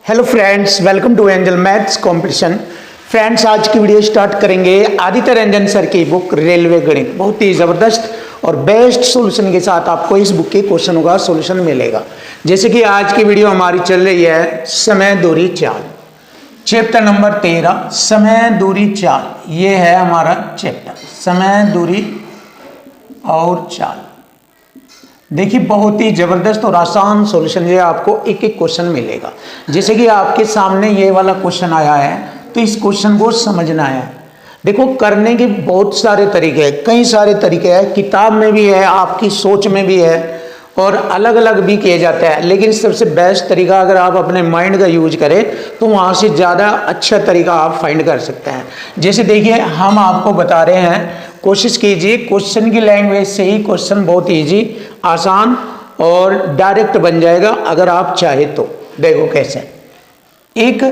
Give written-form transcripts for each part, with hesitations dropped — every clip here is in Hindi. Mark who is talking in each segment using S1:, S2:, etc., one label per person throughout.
S1: Hello friends, welcome to angel maths competition. Friends, आज की वीडियो स्टार्ट करेंगे आदित्य रंजन सर की बुक रेलवे गणित। बहुत ही ज़बरदस्त और बेस्ट सॉल्यूशन के साथ आपको इस बुक के क्वेश्चनों का सॉल्यूशन मिलेगा। जैसे कि आज की वीडियो हमारी चल रही है समय दूरी चाल, चैप्टर नंबर 13 समय दूरी चाल। ये है हमारा चैप्टर समय दूरी और चाल। देखिए, बहुत ही ज़बरदस्त और आसान सॉल्यूशन है, आपको एक एक क्वेश्चन मिलेगा। जैसे कि आपके सामने ये वाला क्वेश्चन आया है तो इस क्वेश्चन को समझना है। देखो, करने के बहुत सारे तरीके हैं, कई सारे तरीके हैं, किताब में भी है, आपकी सोच में भी है और अलग अलग भी किए जाते हैं। लेकिन सबसे बेस्ट तरीका अगर आप अपने माइंड का यूज करें तो वहाँ से ज़्यादा अच्छा तरीका आप फाइंड कर सकते हैं। जैसे देखिए, हम आपको बता रहे हैं, कोशिश कीजिए क्वेश्चन की लैंग्वेज से ही क्वेश्चन बहुत ईजी, आसान और डायरेक्ट बन जाएगा अगर आप चाहे तो। देखो कैसे, एक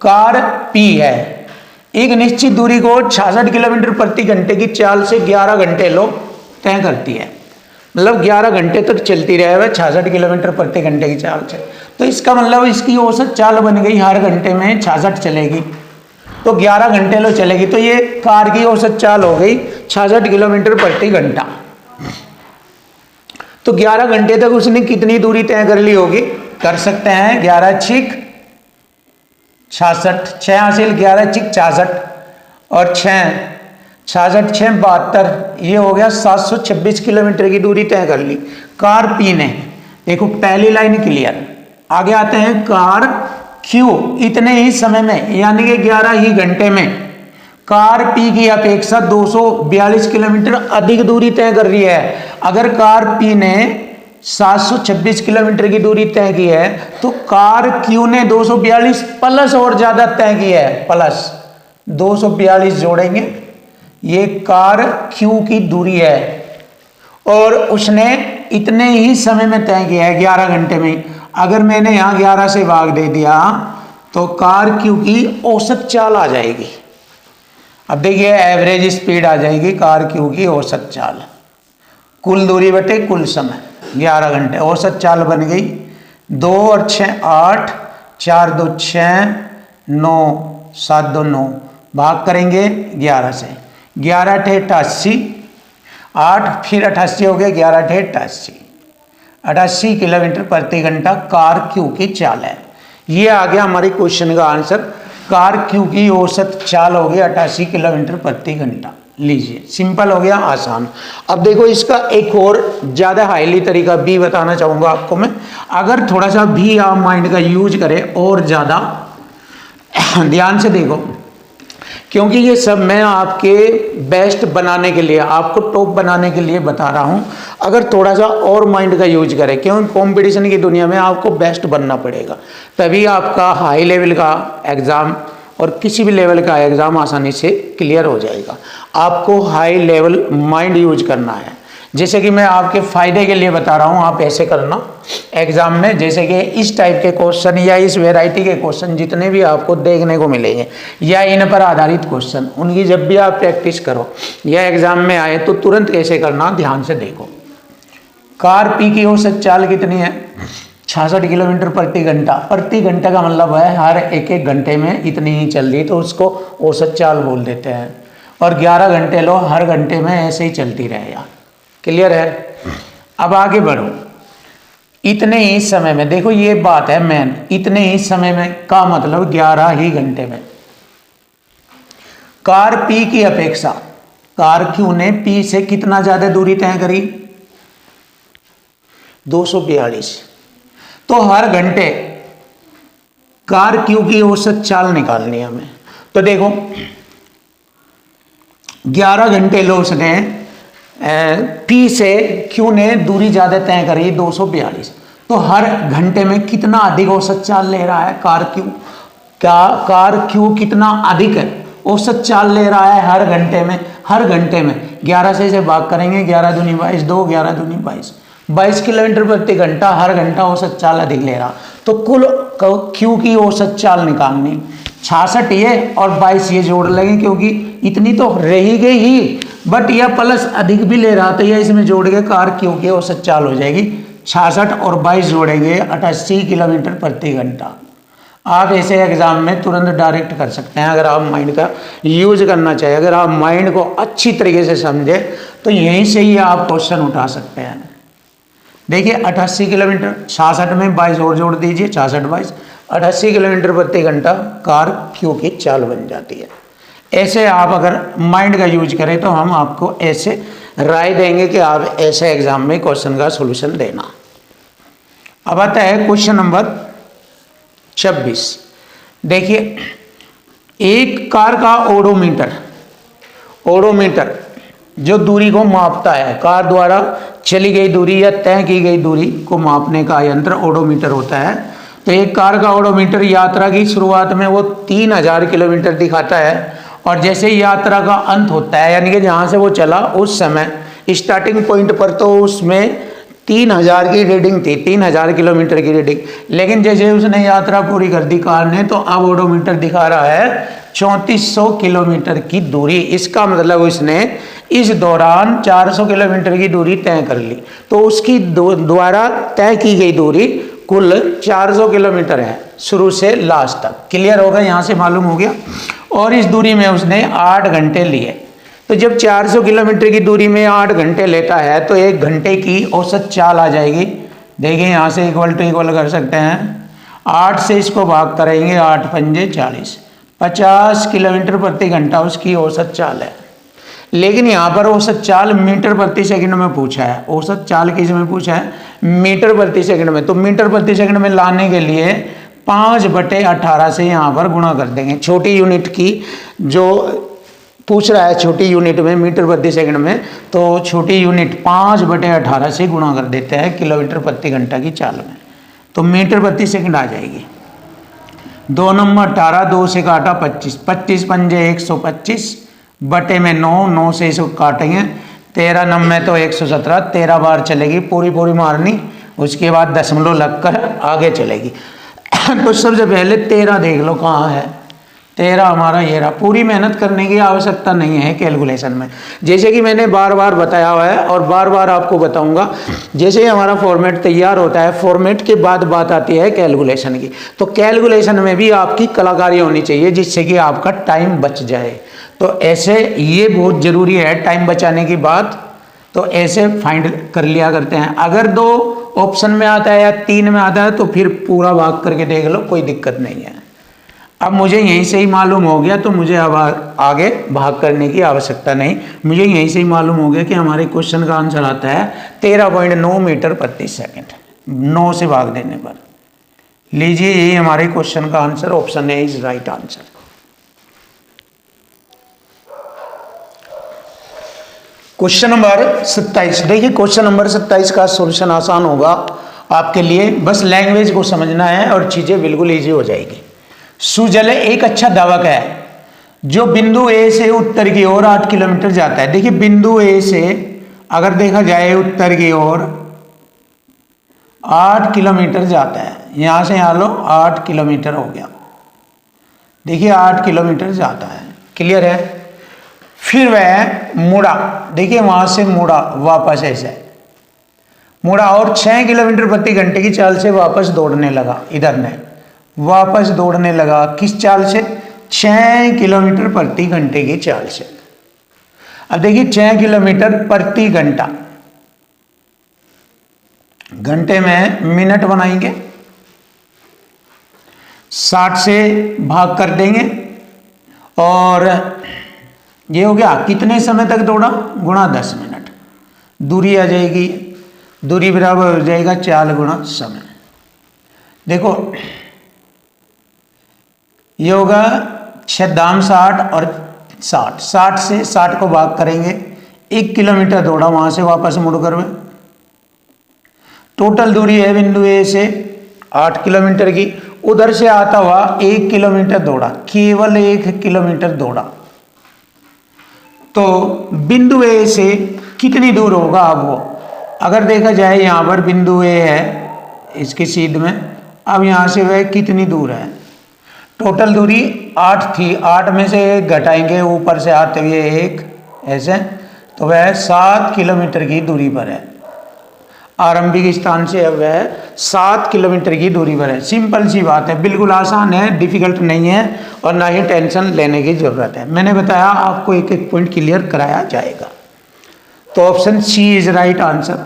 S1: कार पी है, एक निश्चित दूरी को 66 किलोमीटर प्रति घंटे की चाल से 11 घंटे लोग तय करती है। मतलब 11 घंटे तक चलती रहेगा 66 किलोमीटर प्रति घंटे की चाल से। तो इसका मतलब इसकी औसत चाल बन गई, हर घंटे में 66 चलेगी तो 11 घंटे लो चलेगी। तो ये कार की औसत चाल हो गई 66 किलोमीटर प्रति घंटा। तो 11 घंटे तक उसने कितनी दूरी तय कर ली होगी? कर सकते हैं 11 छिक 66, 6 हासिल 11 छिक 66 और 6 66 6 72, ये हो गया 726 किलोमीटर की दूरी तय कर ली कार पी ने। देखो पहली लाइन क्लियर। आगे आते हैं कार क्यू इतने ही समय में यानी कि 11 ही घंटे में कार पी की अपेक्षा 242 किलोमीटर अधिक दूरी तय कर रही है। अगर कार पी ने 726 किलोमीटर की दूरी तय की है तो कार क्यू ने 242 प्लस और ज्यादा तय की है, प्लस 242 जोड़ेंगे, ये कार क्यू की दूरी है और उसने इतने ही समय में तय किया है 11 घंटे में। अगर मैंने यहाँ 11 से भाग दे दिया तो कार क्यू की औसत चाल आ जाएगी। अब देखिए, एवरेज स्पीड आ जाएगी कार क्यू की औसत चाल, कुल दूरी बटे कुल समय 11 घंटे, औसत चाल बन गई 2 और 6 8, 4 2 6 9, 7 2 9, भाग करेंगे 11 से, 11 8 88, 8 फिर 88 हो गया, 11 8 88, 88 किलोमीटर प्रति घंटा कार क्यू की चाल है। ये आ गया हमारे क्वेश्चन का आंसर। कार क्यू की औसत चाल हो गया 88 किलोमीटर प्रति घंटा। लीजिए, सिंपल हो गया, आसान। अब देखो, इसका एक और ज़्यादा हाईली तरीका भी बताना चाहूँगा आपको मैं। अगर थोड़ा सा भी आप माइंड का यूज करें और ज़्यादा ध्यान से देखो, क्योंकि ये सब मैं आपके बेस्ट बनाने के लिए, आपको टॉप बनाने के लिए बता रहा हूँ। अगर थोड़ा सा और माइंड का यूज करें, क्यों कंपटीशन की दुनिया में आपको बेस्ट बनना पड़ेगा, तभी आपका हाई लेवल का एग्ज़ाम और किसी भी लेवल का एग्ज़ाम आसानी से क्लियर हो जाएगा। आपको हाई लेवल माइंड यूज करना है। जैसे कि मैं आपके फ़ायदे के लिए बता रहा हूँ, आप ऐसे करना एग्ज़ाम में, जैसे कि इस टाइप के क्वेश्चन या इस वैरायटी के क्वेश्चन जितने भी आपको देखने को मिलेंगे या इन पर आधारित क्वेश्चन, उनकी जब भी आप प्रैक्टिस करो या एग्ज़ाम में आए तो तुरंत कैसे करना, ध्यान से देखो। कार पी की औसत चाल कितनी है? 66 किलोमीटर प्रति घंटा। प्रति घंटे का मतलब है हर एक एक घंटे में इतनी ही चल रही, तो उसको औसत चाल बोल देते हैं। और 11 घंटे लो, हर घंटे में ऐसे ही चलती रहेगा। क्लियर है? अब आगे बढ़ो। इतने ही समय में, देखो ये बात है मेन, इतने ही समय में का मतलब 11 ही घंटे में कार पी की अपेक्षा कार क्यू ने पी से कितना ज्यादा दूरी तय करी? 242। तो हर घंटे कार क्यू की औसत चाल निकालनी है हमें। तो देखो 11 घंटे लो उसने पी से क्यू ने दूरी ज़्यादा तय करी 242, तो हर घंटे में कितना अधिक औसत चाल ले रहा है कार क्यू? क्या कार क्यू कितना अधिक है औसत चाल ले रहा है हर घंटे में? हर घंटे में 11 से इसे भाग करेंगे, 11 दूनी 22, 2 11 दूनी 22, 22 किलोमीटर प्रति घंटा हर घंटा औसत चाल अधिक ले रहा। तो कुल क्यू की औसत चाल निकालनी 66 ये और 22 ये जोड़ लेंगे, क्योंकि इतनी तो रही गई ही, बट यह प्लस अधिक भी ले रहा, तो यह इसमें जोड़ के कार क्यू की औसत चाल हो जाएगी 66 और 22 जोड़ेंगे 88 किलोमीटर प्रति घंटा। आप ऐसे एग्जाम में तुरंत डायरेक्ट कर सकते हैं अगर आप माइंड का यूज करना चाहिए। अगर आप माइंड को अच्छी तरीके से समझे तो यहीं से ही आप क्वेश्चन उठा सकते हैं। देखिए 88 किलोमीटर, 66 में 22 और जोड़ दीजिए, 66 22, 88 किलोमीटर प्रति घंटा कार क्यू की चाल बन जाती है। ऐसे आप अगर माइंड का यूज करें तो हम आपको ऐसे राय देंगे कि आप ऐसे एग्जाम में क्वेश्चन का सोल्यूशन देना। अब आता है क्वेश्चन नंबर 26। देखिए एक कार का ओडोमीटर जो दूरी को मापता है, कार द्वारा चली गई दूरी या तय की गई दूरी को मापने का यंत्र ओडोमीटर होता है। तो एक कार का ओडोमीटर यात्रा की शुरुआत में वो 3000 किलोमीटर दिखाता है और जैसे ही यात्रा का अंत होता है यानी कि जहाँ से वो चला उस समय स्टार्टिंग पॉइंट पर तो उसमें 3000 की रीडिंग थी, 3000 किलोमीटर की रीडिंग, लेकिन जैसे उसने यात्रा पूरी कर दी कार ने तो अब ओडोमीटर दिखा रहा है 3400 किलोमीटर की दूरी। इसका मतलब उसने इस दौरान 400 किलोमीटर की दूरी तय कर ली। तो उसकी द्वारा तय की गई दूरी कुल 400 किलोमीटर है शुरू से लास्ट तक। क्लियर होगा, यहाँ से मालूम हो गया। और इस दूरी में उसने 8 घंटे लिए। तो जब 400 किलोमीटर की दूरी में 8 घंटे लेता है तो 1 घंटे की औसत चाल आ जाएगी। देखिए यहाँ से इक्वल टू इक्वल कर सकते हैं, 8 से इसको भाग करेंगे, 8 पंजे 40, 50 किलोमीटर प्रति घंटा उसकी औसत चाल है। लेकिन यहाँ पर औसत चाल मीटर प्रति सेकंड में पूछा है। औसत चाल किस में पूछा है? मीटर प्रति सेकंड में। तो मीटर प्रति सेकंड में लाने के लिए 5/18 से यहाँ पर गुणा कर देंगे। छोटी यूनिट की जो पूछ रहा है छोटी यूनिट में मीटर प्रति सेकंड में, तो छोटी यूनिट 5/18 से गुणा कर देते हैं किलोमीटर प्रति घंटा की चाल में, तो मीटर प्रति सेकंड आ जाएगी। 2 नंबर 18, 2 से काटा 25, 25 पंजे 125 बटे में 9, 9 से इसको काटेंगे 13 नंबर तो 117, 13 बार चलेगी, पूरी पूरी मारनी, उसके बाद दशमलव लगकर आगे चलेगी। तो सबसे पहले 13 देख लो कहाँ है, 13 हमारा ये रहा। पूरी मेहनत करने की आवश्यकता नहीं है कैलकुलेशन में, जैसे कि मैंने बार बार बताया हुआ है और बार बार आपको बताऊंगा। जैसे ही हमारा फॉर्मेट तैयार होता है, फॉर्मेट के बाद बात आती है कैलकुलेशन की, तो कैलकुलेशन में भी आपकी कलाकारी होनी चाहिए जिससे कि आपका टाइम बच जाए। तो ऐसे ये बहुत ज़रूरी है टाइम बचाने की बात, तो ऐसे फाइंड कर लिया करते हैं। अगर 2 ऑप्शन में आता है या 3 में आता है तो फिर पूरा भाग करके देख लो, कोई दिक्कत नहीं है। अब मुझे यहीं से ही मालूम हो गया तो मुझे अब आगे भाग करने की आवश्यकता नहीं। मुझे यहीं से ही मालूम हो गया कि हमारे क्वेश्चन का आंसर आता है 13.9 मीटर प्रति सेकंड, 9 से भाग देने पर। लीजिए यही हमारे क्वेश्चन का answer, option A is right answer. Question number 27। देखिए क्वेश्चन नंबर 27 का सॉल्यूशन आसान होगा आपके लिए, बस लैंग्वेज को समझना है और चीजें बिल्कुल इजी हो जाएगी। सुजल एक अच्छा धावक है जो बिंदु ए से उत्तर की ओर 8 किलोमीटर जाता है। देखिए बिंदु ए से अगर देखा जाए उत्तर की ओर 8 किलोमीटर जाता है, यहां से यहां लो 8 किलोमीटर हो गया। देखिए 8 किलोमीटर जाता है, क्लियर है। फिर वह मुड़ा, देखिए वहां से मुड़ा वापस ऐसे मुड़ा और 6 किलोमीटर प्रति घंटे की चाल से वापस दौड़ने लगा। इधर ने वापस दौड़ने लगा, किस चाल से? 6 किलोमीटर प्रति घंटे की चाल से। अब देखिए 6 किलोमीटर प्रति घंटा, घंटे में मिनट बनाएंगे, 60 से भाग कर देंगे और ये हो गया कितने समय तक दौड़ा, गुणा 10 मिनट, दूरी आ जाएगी, दूरी बराबर हो जाएगा 4 गुणा समय। देखो ये होगा 6 दाम 60 और 60, 60 से 60 को भाग करेंगे, 1 किलोमीटर दौड़ा वहां से वापस मुड़कर में। टोटल दूरी है बिंदु ए से 8 किलोमीटर की, उधर से आता हुआ 1 किलोमीटर दौड़ा, केवल 1 किलोमीटर दौड़ा। तो बिंदु ए से कितनी दूर होगा अब वो, अगर देखा जाए यहां पर बिंदु ए है इसके सीध में, अब यहां से वह कितनी दूर है? टोटल दूरी 8 थी, 8 में से 1 घटाएंगे ऊपर से आते हुए 1 ऐसे, तो वह 7 किलोमीटर की दूरी पर है। आरंभिक स्थान से अब वह 7 किलोमीटर की दूरी पर है। सिंपल सी बात है, बिल्कुल आसान है, डिफिकल्ट नहीं है और ना ही टेंशन लेने की जरूरत है। मैंने बताया आपको एक एक पॉइंट क्लियर कराया जाएगा। तो option C is right answer.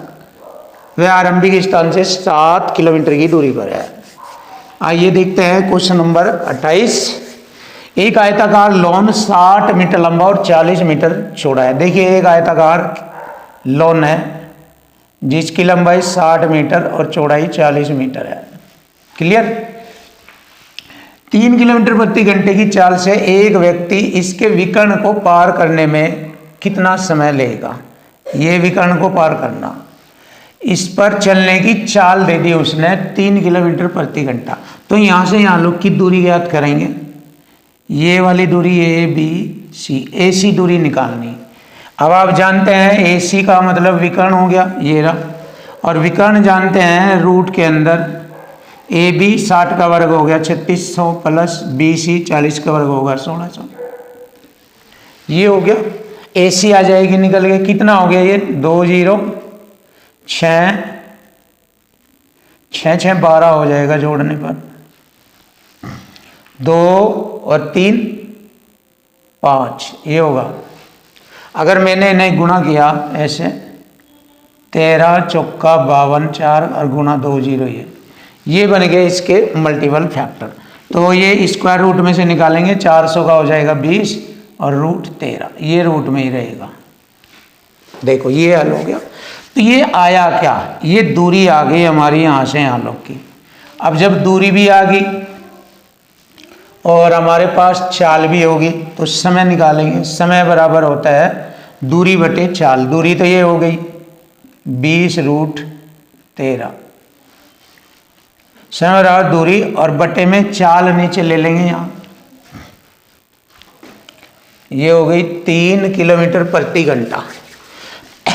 S1: वह आरंभिक स्थान से 7 किलोमीटर की दूरी पर है। आइए देखते हैं क्वेश्चन नंबर 28। एक आयताकार लॉन 60 मीटर लंबा और 40 मीटर चौड़ा है। देखिए एक आयताकार लॉन है जिसकी लंबाई 60 मीटर और चौड़ाई 40 मीटर है। क्लियर। 3 किलोमीटर प्रति घंटे की चाल से एक व्यक्ति इसके विकर्ण को पार करने में कितना समय लेगा? ये विकर्ण को पार करना, इस पर चलने की चाल दे दी उसने 3 किलोमीटर प्रति घंटा। तो यहां से यहां लोग की दूरी ज्ञात करेंगे। ये वाली दूरी ए बी सी, ए सी दूरी निकालनी। अब आप जानते हैं ए सी का मतलब विकर्ण हो गया ये रहा, और विकर्ण जानते हैं रूट के अंदर ए बी 60 का वर्ग हो गया 3600 प्लस बी सी 40 का वर्ग होगा 1600। ये हो गया, ए सी आ जाएगी निकल के। कितना हो गया ये? 2 0 6 6 6 12 हो जाएगा जोड़ने पर। 2 और 3 5 ये होगा। अगर मैंने इन्हें गुणा किया ऐसे 13 चौका 52 4 और गुणा 2 0 ये बन गए इसके मल्टीपल फैक्टर। तो ये स्क्वायर रूट में से निकालेंगे 400 का हो जाएगा 20 और रूट 13, ये रूट में ही रहेगा। देखो ये हल हो गया। तो ये आया क्या? ये दूरी आ गई हमारी यहाँ से यहाँ लोग की। अब जब दूरी भी आ गई और हमारे पास चाल भी होगी तो समय निकालेंगे। समय बराबर होता है दूरी बटे चाल। दूरी तो ये हो गई 20 रूट 13, समय बराबर दूरी और बटे में चाल नीचे ले लेंगे यहाँ। ये हो गई 3 किलोमीटर प्रति घंटा।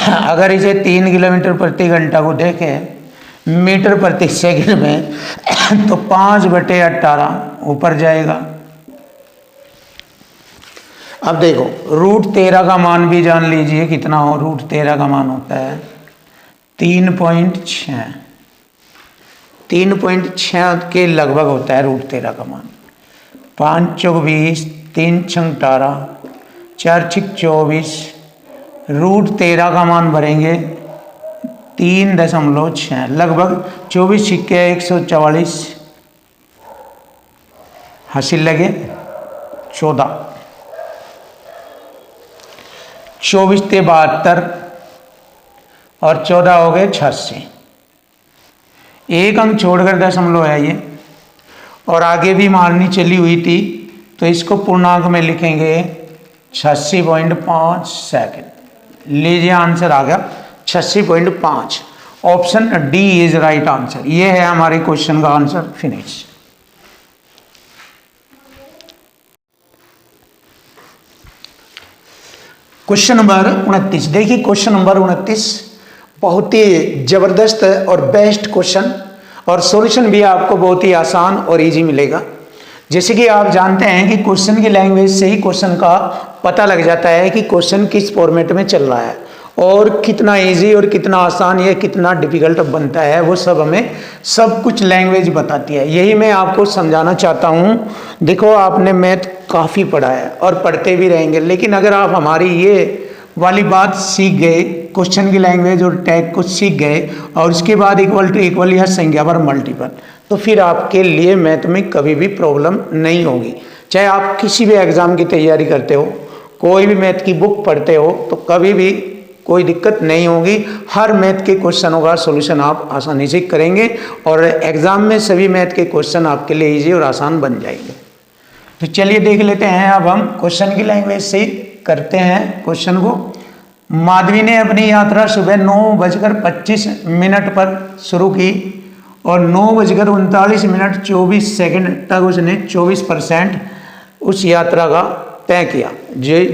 S1: अगर इसे 3 किलोमीटर प्रति घंटा को देखें मीटर प्रति सेकंड में तो 5/18 ऊपर जाएगा। अब देखो रूट 13 का मान भी जान लीजिए कितना हो। रूट 13 का मान होता है 3.6, 3.6 के लगभग होता है रूट 13 का मान। 5 चौक 20, 3 छंग 18, 4 छिक 24। रूट 13 का मान भरेंगे 3.6, लगभग 24 छिक्के 144, हासिल लगे 14, 24 ते 72 और 14 हो गए 86। एक अंक छोड़कर दशमलव है ये, और आगे भी मारनी चली हुई थी तो इसको पूर्णांक में लिखेंगे 86.5 सेकेंड। लीजिए आंसर आ गया 86.5। Option D is right answer. ये है हमारे क्वेश्चन का आंसर। फिनिश। Question number 29। देखिए क्वेश्चन नंबर 29 बहुत ही जबरदस्त और बेस्ट क्वेश्चन, और सॉल्यूशन भी आपको बहुत ही आसान और इजी मिलेगा। जैसे कि आप जानते हैं कि क्वेश्चन की लैंग्वेज से ही क्वेश्चन का पता लग जाता है कि क्वेश्चन किस फॉर्मेट में चल रहा है और कितना इजी और कितना आसान या कितना डिफिकल्ट बनता है। वो सब हमें सब कुछ लैंग्वेज बताती है। यही मैं आपको समझाना चाहता हूँ। देखो आपने मैथ काफ़ी पढ़ा है और पढ़ते भी रहेंगे, लेकिन अगर आप हमारी ये वाली बात सीख गए, क्वेश्चन की लैंग्वेज और टैग को सीख गए और उसके बाद इक्वल टू इक्वल या संख्या पर मल्टीपल, तो फिर आपके लिए मैथ में कभी भी प्रॉब्लम नहीं होगी। चाहे आप किसी भी एग्ज़ाम की तैयारी करते हो, कोई भी मैथ की बुक पढ़ते हो, तो कभी भी कोई दिक्कत नहीं होगी। हर मैथ के क्वेश्चनों का सॉल्यूशन आप आसानी से करेंगे और एग्ज़ाम में सभी मैथ के क्वेश्चन आपके लिए ईजी और आसान बन जाएंगे। तो चलिए देख लेते हैं। अब हम क्वेश्चन की लैंग्वेज से करते हैं क्वेश्चन को। माधवी ने अपनी यात्रा सुबह 9:25 पर शुरू की और 9:39 24 सेकंड तक उसने 24% उस यात्रा का तय किया।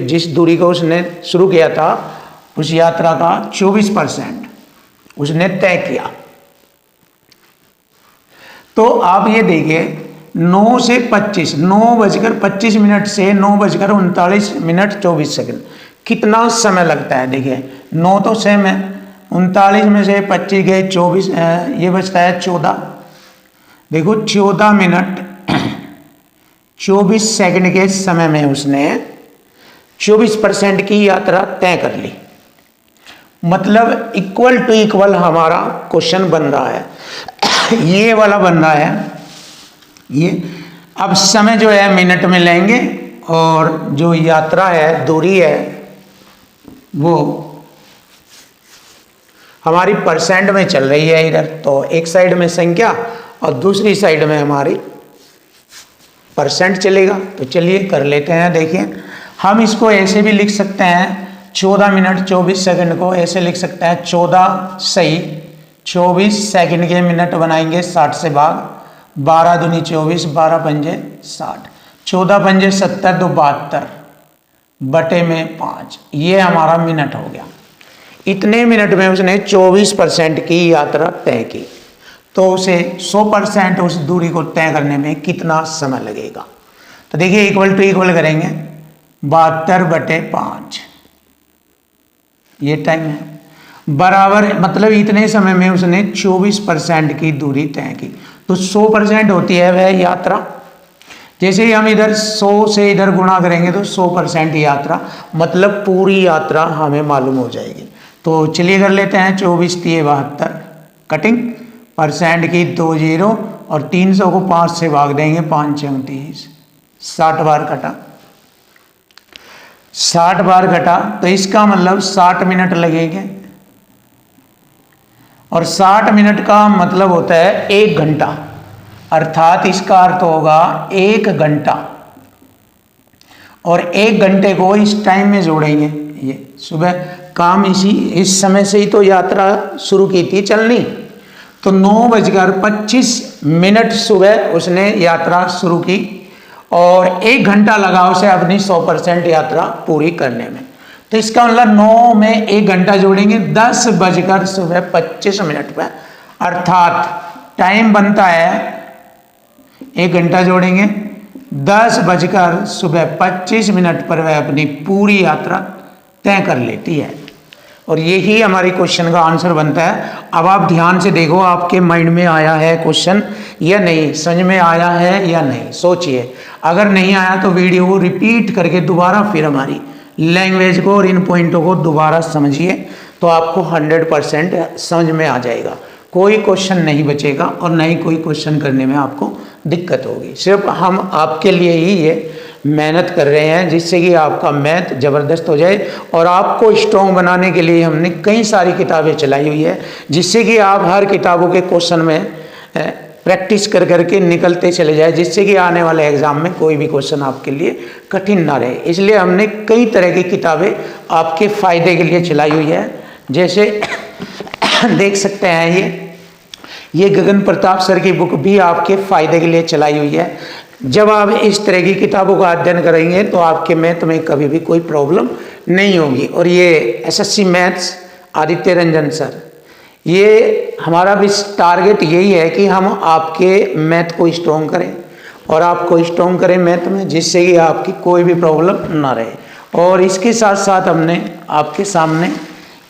S1: जिस दूरी को उसने शुरू किया था उस यात्रा का 24% उसने तय किया। तो आप ये देखिए 9 से 25, 9:25 से 9:39 24 सेकंड कितना समय लगता है। देखिए 9 तो सेम है, 39 में से 25 गए 24, ये बचता है 14। देखो 14 मिनट 24 सेकंड के समय में उसने 24% की यात्रा तय कर ली। मतलब इक्वल टू इक्वल हमारा क्वेश्चन बन रहा है। ये वाला बन रहा है ये। अब समय जो है मिनट में लेंगे और जो यात्रा है, दूरी है, वो हमारी परसेंट में चल रही है इधर। तो एक साइड में संख्या और दूसरी साइड में हमारी परसेंट चलेगा। तो चलिए कर लेते हैं। देखिए हम इसको ऐसे भी लिख सकते हैं, 14 मिनट 24 सेकंड को ऐसे लिख सकते हैं 14 सही 24 सेकंड के मिनट बनाएंगे 60 से भाग, 12 दूनी 24, 12 पंजे 60, 14 पंजे 70, 2 72 बटे में 5, ये हमारा मिनट हो गया। इतने मिनट में उसने 24% की यात्रा तय की। तो उसे 100% उस दूरी को तय करने में कितना समय लगेगा? तो देखिए इक्वल टू इक्वल करेंगे, 72 बटे 5 ये टाइम है, बराबर मतलब इतने समय में उसने 24% की दूरी तय की। तो 100% होती है वह यात्रा। जैसे ही हम इधर 100 से इधर गुणा करेंगे तो 100% यात्रा, मतलब पूरी यात्रा हमें मालूम हो जाएगी। तो चलिए कर लेते हैं, 24 3 72 कटिंग, परसेंट की 2 0 और 300 को 5 से भाग देंगे, 5 6 29, 60 बार कटा, 60 बार कटा। तो इसका मतलब 60 मिनट लगेंगे और 60 मिनट का मतलब होता है 1 घंटा, अर्थात इसका अर्थ होगा 1 घंटा। और 1 घंटे को इस टाइम में जोड़ेंगे, ये सुबह काम इस समय से ही तो यात्रा शुरू की थी चलनी। तो 9:25 सुबह उसने यात्रा शुरू की और 1 घंटा लगा उसे अपनी 100% यात्रा पूरी करने में। तो इसका मतलब 9 में 1 घंटा जोड़ेंगे 10:25 पर, अर्थात टाइम बनता है 1 घंटा जोड़ेंगे 10:25 पर वह अपनी पूरी यात्रा तय कर लेती है। और यही हमारी क्वेश्चन का आंसर बनता है। अब आप ध्यान से देखो, आपके माइंड में आया है क्वेश्चन या नहीं, समझ में आया है या नहीं, सोचिए। अगर नहीं आया तो वीडियो को रिपीट करके दोबारा फिर हमारी लैंग्वेज को और इन पॉइंटों को दोबारा समझिए, तो आपको 100% समझ में आ जाएगा। कोई क्वेश्चन नहीं बचेगा और न ही कोई क्वेश्चन करने में आपको दिक्कत होगी। सिर्फ हम आपके लिए ही ये मेहनत कर रहे हैं जिससे कि आपका मैथ ज़बरदस्त हो जाए। और आपको स्ट्रॉन्ग बनाने के लिए हमने कई सारी किताबें चलाई हुई है, जिससे कि आप हर किताबों के क्वेश्चन में प्रैक्टिस कर करके निकलते चले जाए, जिससे कि आने वाले एग्जाम में कोई भी क्वेश्चन आपके लिए कठिन ना रहे। इसलिए हमने कई तरह की किताबें आपके फ़ायदे के लिए चलाई हुई है। जैसे देख सकते हैं ये गगन प्रताप सर की बुक भी आपके फ़ायदे के लिए चलाई हुई है। जब आप इस तरह की किताबों का अध्ययन करेंगे तो आपके मैथ में कभी भी कोई प्रॉब्लम नहीं होगी। और ये SSC maths Aditya Ranjan sir, ये हमारा भी टारगेट यही है कि हम आपके मैथ को स्ट्रॉन्ग करें और आपको स्ट्रॉन्ग करें मैथ में, जिससे कि आपकी कोई भी प्रॉब्लम ना रहे। और इसके साथ साथ हमने आपके सामने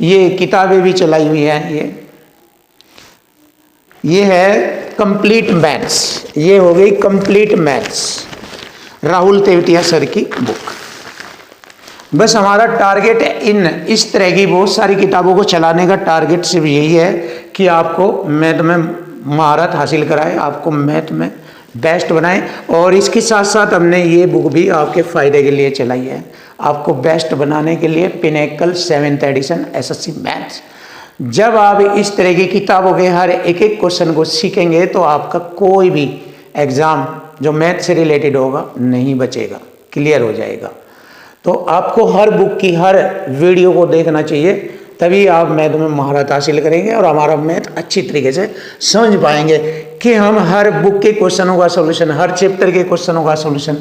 S1: ये किताबें भी चलाई हुई हैं। ये है कंप्लीट मैथ्स, ये हो गई complete maths, Rahul Tewatia sir की बुक। बस हमारा टारगेट इस तरह की बहुत सारी किताबों को चलाने का टारगेट सिर्फ यही है कि आपको मैथ में महारत हासिल कराए, आपको मैथ में बेस्ट बनाए। और इसके साथ साथ हमने ये बुक भी आपके फ़ायदे के लिए चलाई है, आपको बेस्ट बनाने के लिए, pinnacle 7th addition SSC maths. जब आप इस तरह की किताबों के हर एक एक क्वेश्चन को सीखेंगे तो आपका कोई भी एग्ज़ाम जो मैथ से रिलेटेड होगा नहीं बचेगा, क्लियर हो जाएगा। तो आपको हर बुक की हर वीडियो को देखना चाहिए, तभी आप मैथ में महारत हासिल करेंगे और हमारा मैथ अच्छी तरीके से समझ पाएंगे कि हम हर बुक के क्वेश्चनों का सॉल्यूशन, हर चैप्टर के क्वेश्चनों का सॉल्यूशन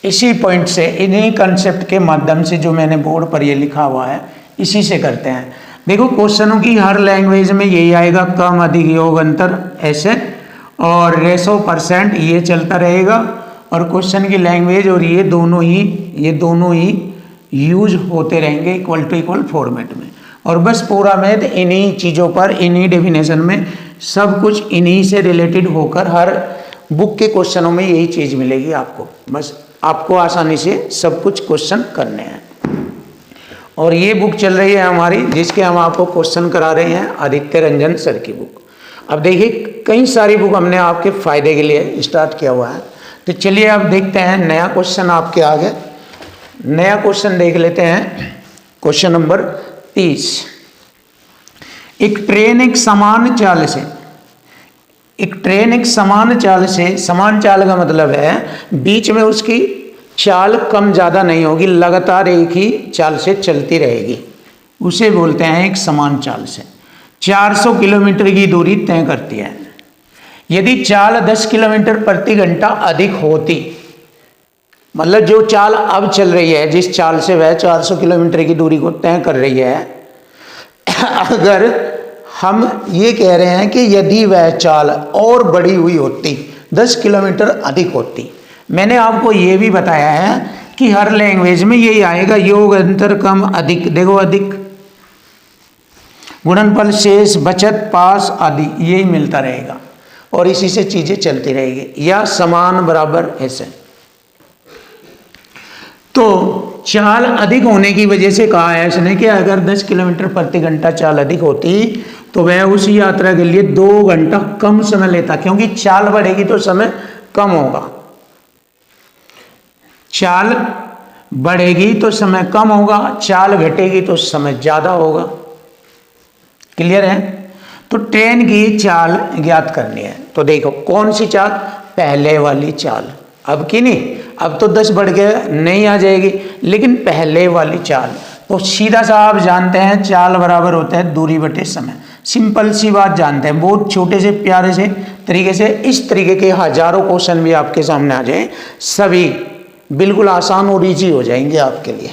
S1: इसी पॉइंट से, इन्हीं कंसेप्ट के माध्यम से जो मैंने बोर्ड पर ये लिखा हुआ है इसी से करते हैं। देखो क्वेश्चनों की हर लैंग्वेज में यही आएगा, कम अधिक योग अंतर ऐसे, और रेशो परसेंट ये चलता रहेगा। और क्वेश्चन की लैंग्वेज और ये दोनों ही यूज होते रहेंगे इक्वल टू इक्वल फॉर्मेट में। और बस पूरा मैथ इन्हीं चीज़ों पर, इन्हीं डेफिनेशन में, सब कुछ इन्हीं से रिलेटेड होकर हर बुक के क्वेश्चनों में यही चीज़ मिलेगी आपको। बस आपको आसानी से सब कुछ क्वेश्चन करने हैं। और ये बुक चल रही है हमारी, जिसके हम आपको क्वेश्चन करा रहे हैं, आदित्य रंजन सर की बुक। अब देखिए कई सारी बुक हमने आपके फायदे के लिए स्टार्ट किया हुआ है। तो चलिए अब देखते हैं नया क्वेश्चन आपके आगे। नया क्वेश्चन देख लेते हैं, क्वेश्चन नंबर 30। एक ट्रेन एक समान चाल से, समान चाल का मतलब है बीच में उसकी चाल कम ज़्यादा नहीं होगी, लगातार एक ही चाल से चलती रहेगी, उसे बोलते हैं एक समान चाल से। 400 किलोमीटर की दूरी तय करती है। यदि चाल 10 किलोमीटर प्रति घंटा अधिक होती, मतलब जो चाल अब चल रही है, जिस चाल से वह 400 किलोमीटर की दूरी को तय कर रही है, अगर हम ये कह रहे हैं कि यदि वह चाल और बड़ी हुई होती, 10 किलोमीटर अधिक होती। मैंने आपको ये भी बताया है कि हर लैंग्वेज में यही आएगा, योग अंतर कम अधिक। देखो अधिक, गुणनफल, शेष, बचत, पास आदि यही मिलता रहेगा और इसी से चीजें चलती रहेगी, या समान बराबर ऐसे। तो चाल अधिक होने की वजह से कहा है इसने कि अगर 10 किलोमीटर प्रति घंटा चाल अधिक होती तो वह उस यात्रा के लिए 2 घंटा कम समय लेता, क्योंकि चाल बढ़ेगी तो समय कम होगा। चाल बढ़ेगी तो समय कम होगा, चाल घटेगी तो समय ज्यादा होगा। क्लियर है? तो ट्रेन की चाल ज्ञात करनी है। तो देखो कौन सी चाल? पहले वाली चाल। अब की नहीं, अब तो 10 बढ़ के नहीं आ जाएगी, लेकिन पहले वाली चाल। तो सीधा सा आप जानते हैं चाल बराबर होता है दूरी बटे समय। सिंपल सी बात जानते हैं, बहुत छोटे से प्यारे से तरीके से। इस तरीके के हजारों क्वेश्चन भी आपके सामने आ जाए, सभी बिल्कुल आसान और ईजी हो जाएंगे आपके लिए।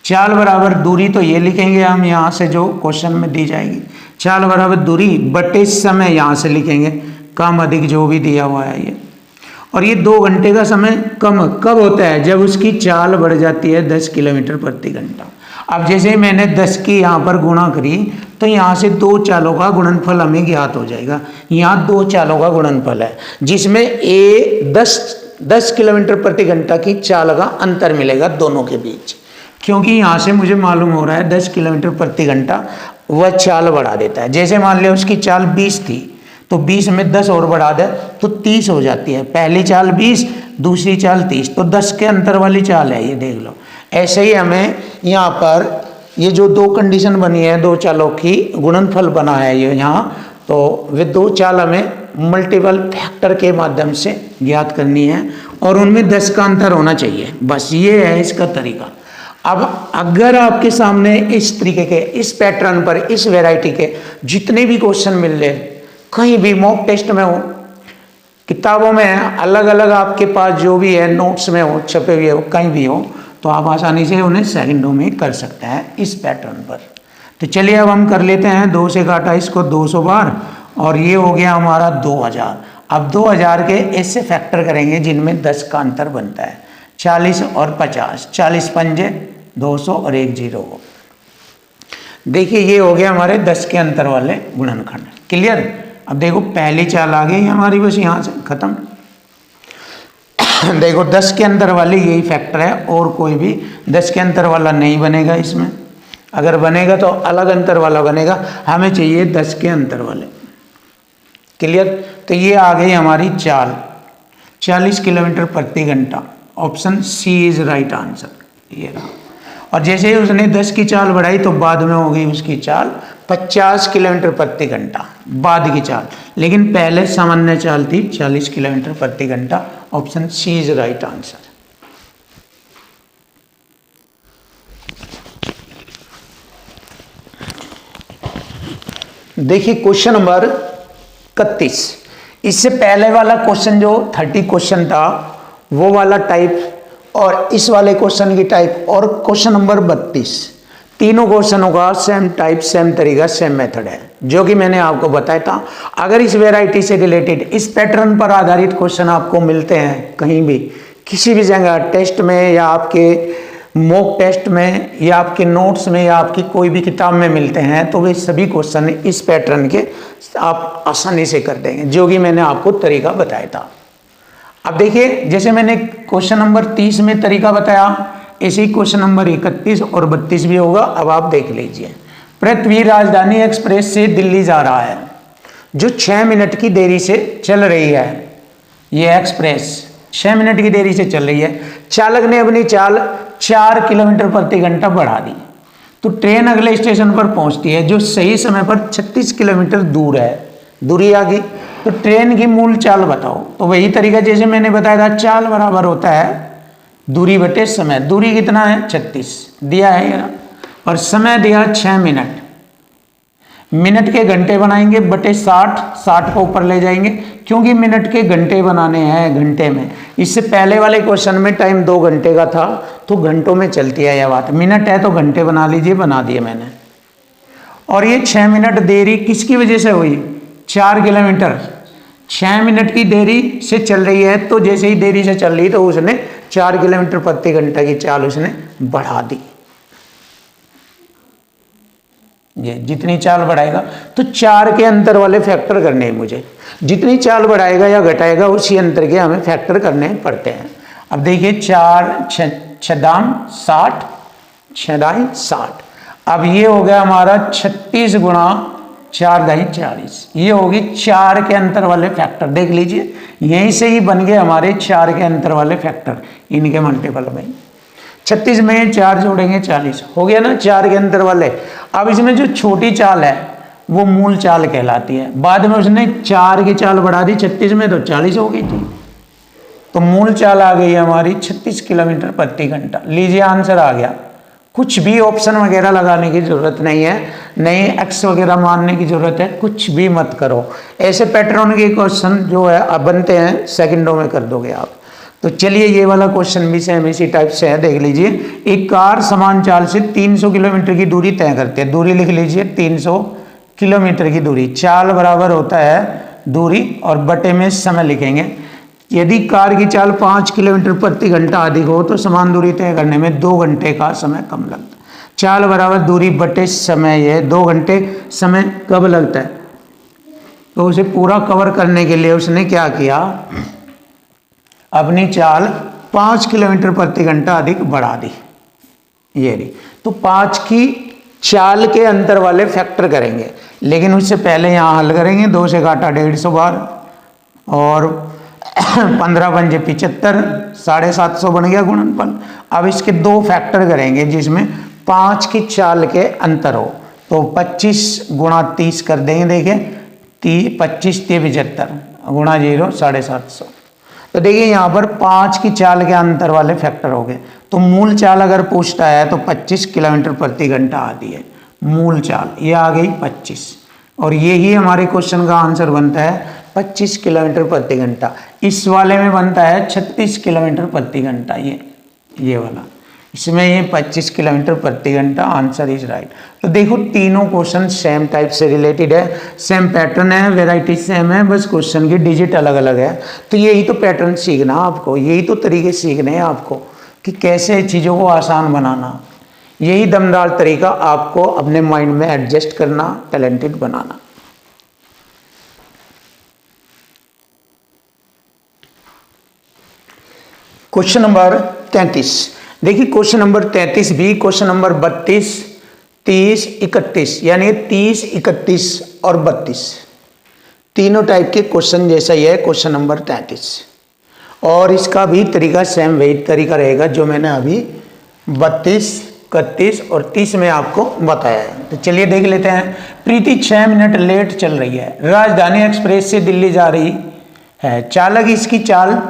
S1: चाल बराबर दूरी, तो ये लिखेंगे हम यहाँ से जो क्वेश्चन में दी जाएगी, चाल बराबर दूरी बटे समय, यहाँ से लिखेंगे कम अधिक जो भी दिया हुआ है ये। और ये 2 घंटे का समय कम कब होता है? जब उसकी चाल बढ़ जाती है 10 किलोमीटर प्रति घंटा। अब जैसे मैंने 10 की यहाँ पर गुणा करी, तो यहाँ से 2 चालों का गुणनफल हमें ज्ञात हो जाएगा। यहाँ 2 चालों का गुणनफल है, जिसमें 10 किलोमीटर प्रति घंटा की चाल का अंतर मिलेगा दोनों के बीच। क्योंकि यहाँ से मुझे मालूम हो रहा है 10 किलोमीटर प्रति घंटा वह चाल बढ़ा देता है। जैसे मान लिया उसकी चाल 20 थी, तो 20 में 10 और बढ़ा दे तो 30 हो जाती है। पहली चाल 20, दूसरी चाल 30, तो 10 के अंतर वाली चाल है ये, देख लो। ऐसे ही हमें यहाँ पर ये जो 2 कंडीशन बनी है, 2 चालों की गुणनफल बना है ये यहाँ, तो वे 2 चाल हमें मल्टीपल फैक्टर के माध्यम से ज्ञात करनी है और उनमें 10 का अंतर होना चाहिए। बस ये है इसका तरीका। अब अगर आपके सामने इस तरीके के, इस पैटर्न पर, इस वैरायटी के जितने भी क्वेश्चन मिल रहे, कहीं भी मॉक टेस्ट में हो, किताबों में अलग अलग आपके पास जो भी है, नोट्स में हो, छपे हुए हो, कहीं भी हो, तो आप आसानी से उन्हें सेकंडों में कर सकते हैं इस पैटर्न पर। तो चलिए अब हम कर लेते हैं, 2 से काटा इसको 200 बार और ये हो गया हमारा 2000। अब 2000 के ऐसे फैक्टर करेंगे जिनमें 10 का अंतर बनता है, 40 और 50, 40 पंजे 200 और 1 0। देखिए ये हो गया हमारे 10 के अंतर वाले गुणनखंड। क्लियर? अब देखो पहली चाल आ गई हमारी, बस यहाँ से खत्म। देखो 10 के अंतर वाले यही फैक्टर है, और कोई भी 10 के अंतर वाला नहीं बनेगा इसमें। अगर बनेगा तो अलग अंतर वाला बनेगा, हमें चाहिए 10 के अंतर वाले। क्लियर? तो ये आ गई हमारी चाल 40 किलोमीटर प्रति घंटा। Option C is right answer, ये रहा। और जैसे ही उसने 10 की चाल बढ़ाई तो बाद में हो गई उसकी चाल 50 किलोमीटर प्रति घंटा, बाद की चाल। लेकिन पहले सामान्य चाल थी 40 किलोमीटर प्रति घंटा। Option C is right answer. देखिए क्वेश्चन नंबर 31। इससे पहले वाला क्वेश्चन जो 30 क्वेश्चन था वो वाला टाइप, और इस वाले क्वेश्चन की टाइप, और क्वेश्चन नंबर 32, तीनों क्वेश्चनों का सेम टाइप, सेम तरीका, सेम मेथड है, जो कि मैंने आपको बताया था। अगर इस वैरायटी से रिलेटेड, इस पैटर्न पर आधारित क्वेश्चन आपको मिलते हैं कहीं भी, किसी भी जगह टेस्ट में या आपके मॉक टेस्ट में या आपके नोट्स में या आपकी कोई भी किताब में मिलते हैं, तो वे सभी क्वेश्चन इस पैटर्न के आप आसानी से कर देंगे, जो कि मैंने आपको तरीका बताया था। अब देखिए, जैसे मैंने क्वेश्चन नंबर 30 में तरीका बताया, ऐसे ही क्वेश्चन नंबर 31 और 32 भी होगा। अब आप देख लीजिए, पृथ्वी राजधानी एक्सप्रेस से दिल्ली जा रहा है, जो 6 मिनट की देरी से चल रही है। ये एक्सप्रेस 6 मिनट की देरी से चल रही है। चालक ने अपनी चाल 4 किलोमीटर प्रति घंटा बढ़ा दी, तो ट्रेन अगले स्टेशन पर पहुंचती है, जो सही समय पर 36 किलोमीटर दूर है। दूरी आ गई, तो ट्रेन की मूल चाल बताओ। तो वही तरीका जैसे मैंने बताया था, चाल बराबर होता है दूरी बटे समय। दूरी कितना है? 36 दिया है ये, और समय दिया 6 मिनट। मिनट के घंटे बनाएंगे बटे 60, 60 को ऊपर ले जाएंगे, क्योंकि मिनट के घंटे बनाने हैं घंटे में। इससे पहले वाले क्वेश्चन में टाइम 2 घंटे का था, तो घंटों में चलती है यह बात। मिनट है तो घंटे बना लीजिए, बना दिए मैंने। और ये 6 मिनट देरी किसकी वजह से हुई? 4 किलोमीटर 6 मिनट की देरी से चल रही है, तो जैसे ही देरी से चल रही तो उसने 4 किलोमीटर प्रति घंटा की चाल उसने बढ़ा दी। ये जितनी चाल बढ़ाएगा, तो 4 के अंतर वाले फैक्टर करने हैं मुझे। जितनी चाल बढ़ाएगा या घटाएगा, उसी अंतर के हमें फैक्टर करने पड़ते हैं। अब देखिए, 4 छदाम 60, 6×60। अब ये हो गया हमारा 36 गुणा 4×40। ये होगी 4 के अंतर वाले फैक्टर। देख लीजिए, यहीं से ही बन गए हमारे 4 के अंतर वाले फैक्टर, इनके मल्टीपल में। 36 में 4 जोड़ेंगे 40, हो गया ना 4 के अंतर वाले। अब इसमें जो छोटी चाल है वो मूल चाल कहलाती है। बाद में उसने 4 की चाल बढ़ा दी 36 में, तो 40 हो गई थी। तो मूल चाल आ गई हमारी 36 किलोमीटर प्रति घंटा। लीजिए, आंसर आ गया। कुछ भी ऑप्शन वगैरह लगाने की जरूरत नहीं है, नहीं एक्स वगैरह मानने की जरूरत है, कुछ भी मत करो। ऐसे पैटर्न के क्वेश्चन जो है अब बनते हैं, सेकंडों में कर दोगे आप। तो चलिए, ये वाला क्वेश्चन भी सेम इसी टाइप से है, देख लीजिए। एक कार समान चाल से 300 किलोमीटर की दूरी तय करते हैं। दूरी लिख लीजिए, 300 किलोमीटर की दूरी। चाल बराबर होता है दूरी और बटे में समय लिखेंगे। यदि कार की चाल 5 किलोमीटर प्रति घंटा अधिक हो, तो समान दूरी तय करने में 2 घंटे का समय कम लगता है। चाल बराबर दूरी बटे समय, ये 2 घंटे समय कब लगता है? तो उसे पूरा कवर करने के लिए उसने क्या किया, अपनी चाल 5 किलोमीटर प्रति घंटा अधिक बढ़ा दी। ये रही, तो 5 की चाल के अंतर वाले फैक्टर करेंगे, लेकिन उससे पहले यहाँ हल करेंगे। 2 से काटा 150 बार, और 15 पंजे 75, 750 बन गया गुणनफल। अब इसके 2 फैक्टर करेंगे, जिसमें 5 की चाल के अंतर हो। तो 25 गुणा 30 कर देंगे। देखिए, 25 × 75 गुणा 0, 750। तो देखिए, यहाँ पर 5 की चाल के अंतर वाले फैक्टर हो गए। तो मूल चाल अगर पूछता है तो 25 किलोमीटर प्रति घंटा आती है मूल चाल, ये आ गई 25। और यही हमारे क्वेश्चन का आंसर बनता है 25 किलोमीटर प्रति घंटा। इस वाले में बनता है 36 किलोमीटर प्रति घंटा। ये वाला, इसमें ये 25 किलोमीटर प्रति घंटा। Answer is right. तो देखो, तीनों क्वेश्चन सेम टाइप से रिलेटेड है, सेम पैटर्न है, वेराइटी सेम है, बस क्वेश्चन की डिजिट अलग अलग है। तो यही तो पैटर्न सीखना आपको, यही तो तरीके सीखने हैं आपको कि कैसे चीज़ों को आसान बनाना। यही दमदार तरीका आपको अपने माइंड में एडजस्ट करना, टैलेंटेड बनाना। क्वेश्चन नंबर 33 देखिए, क्वेश्चन नंबर 33 भी, क्वेश्चन नंबर 32, 30, 31, यानी 30, 31 और 32 तीनों टाइप के क्वेश्चन जैसा ही है क्वेश्चन नंबर 33। और इसका भी तरीका सेम वही तरीका रहेगा जो मैंने अभी 32, 31 और 30 में आपको बताया है। तो चलिए देख लेते हैं। प्रीति 6 मिनट लेट चल रही है, राजधानी एक्सप्रेस से दिल्ली जा रही है। चालक इसकी चाल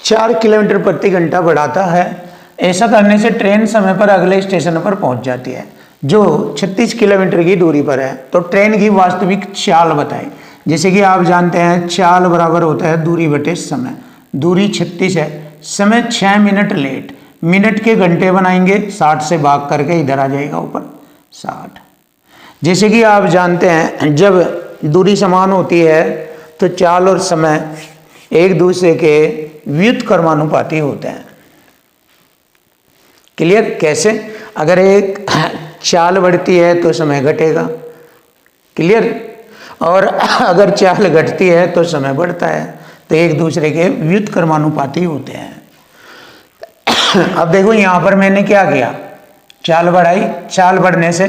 S1: 4 किलोमीटर प्रति घंटा बढ़ाता है। ऐसा करने से ट्रेन समय पर अगले स्टेशन पर पहुंच जाती है, जो 36 किलोमीटर की दूरी पर है। तो ट्रेन की वास्तविक चाल बताएं। जैसे कि आप जानते हैं, चाल बराबर होता है दूरी बटे समय। दूरी 36 है, समय 6 मिनट लेट। मिनट के घंटे बनाएंगे, 60 से भाग करके इधर आ जाएगा ऊपर 60। जैसे कि आप जानते हैं, जब दूरी समान होती है तो चाल और समय एक दूसरे के व्युत्क्रमानुपाती होते हैं। क्लियर? कैसे? अगर एक चाल बढ़ती है तो समय घटेगा, क्लियर? और अगर चाल घटती है तो समय बढ़ता है, तो एक दूसरे के व्युत्क्रमानुपाती होते हैं। अब देखो यहां पर मैंने क्या किया, चाल बढ़ाई, चाल बढ़ने से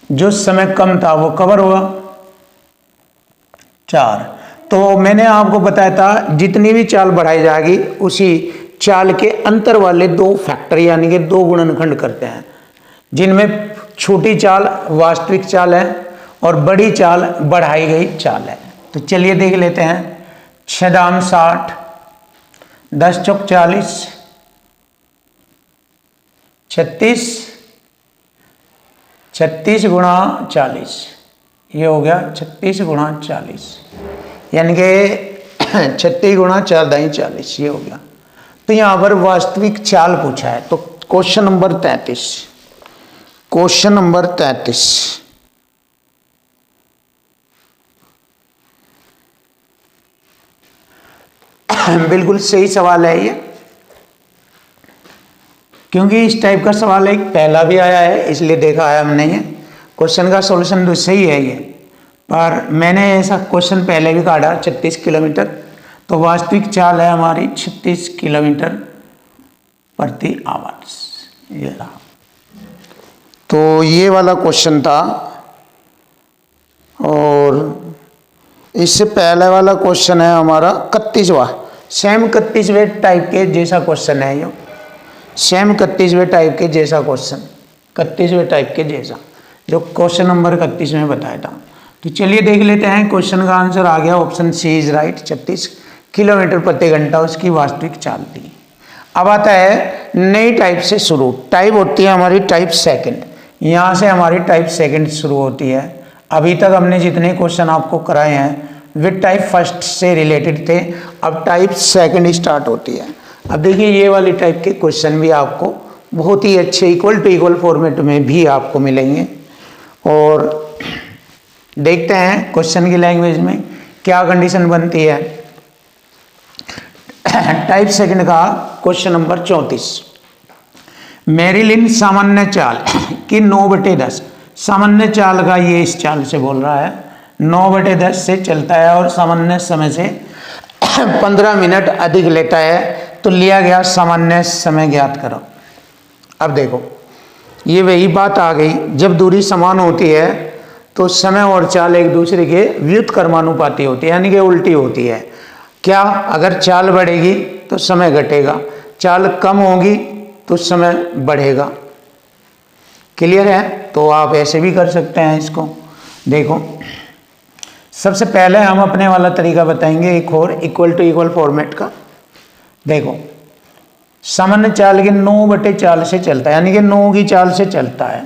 S1: जो समय कम था वो कवर हुआ 4। तो मैंने आपको बताया था जितनी भी चाल बढ़ाई जाएगी उसी चाल के अंतर वाले 2 फैक्टर यानी कि 2 गुणनखंड करते हैं, जिनमें छोटी चाल वास्तविक चाल है और बड़ी चाल बढ़ाई गई चाल है। तो चलिए देख लेते हैं। 6 दाम 60, 10 चौक 40, 36, 36 गुणा 40, ये हो गया 36 गुणा 40, यानी कि 36 गुणा 4 दाई 40, ये हो गया। तो यहां पर वास्तविक चाल पूछा है, तो क्वेश्चन नंबर 33, क्वेश्चन नंबर 33 बिल्कुल सही सवाल है ये, क्योंकि इस टाइप का सवाल एक पहला भी आया है, इसलिए देखा है हमने। ये क्वेश्चन का सॉल्यूशन तो सही है ये, पर मैंने ऐसा क्वेश्चन पहले भी काटा 36 किलोमीटर, तो वास्तविक चाल है हमारी 36 किलोमीटर प्रति आवर, ये रहा। तो ये वाला क्वेश्चन था, और इससे पहले वाला क्वेश्चन है हमारा 31वां, सेम 31वें टाइप के जैसा क्वेश्चन है ये, सेम 31वें टाइप के जैसा क्वेश्चन, 31वें टाइप के जैसा जो क्वेश्चन नंबर 31 में बताया था। तो चलिए देख लेते हैं। क्वेश्चन का आंसर आ गया, option C is right, 36 kilometre प्रति घंटा उसकी वास्तविक चाल थी। अब आता है नई टाइप से शुरू, टाइप होती है हमारी टाइप सेकंड, यहाँ से हमारी टाइप सेकंड शुरू होती है। अभी तक हमने जितने क्वेश्चन आपको कराए हैं वे टाइप फर्स्ट से रिलेटेड थे, अब टाइप सेकंड स्टार्ट होती है। अब देखिए ये वाली टाइप के क्वेश्चन भी आपको बहुत ही अच्छे इक्वल टू इक्वल फॉर्मेट में भी आपको मिलेंगे, और देखते हैं क्वेश्चन की लैंग्वेज में क्या कंडीशन बनती है। टाइप सेकंड का क्वेश्चन नंबर 34, मैरिलिन सामान्य चाल की 9/10, सामान्य चाल का ये इस चाल से बोल रहा है, 9/10 से चलता है और सामान्य समय से 15 मिनट अधिक लेता है, तो लिया गया सामान्य समय ज्ञात करो। अब देखो ये वही बात आ गई, जब दूरी समान होती है तो समय और चाल एक दूसरे के व्युत्क्रमानुपाती होती है, यानी कि उल्टी होती है। क्या? अगर चाल बढ़ेगी तो समय घटेगा, चाल कम होगी तो समय बढ़ेगा। क्लियर है? तो आप ऐसे भी कर सकते हैं इसको। देखो सबसे पहले हम अपने वाला तरीका बताएंगे, एक और इक्वल टू इक्वल फॉर्मेट का। देखो सामान्य चाल के 9/4 से चलता है, यानी कि 9 की चाल से चलता है,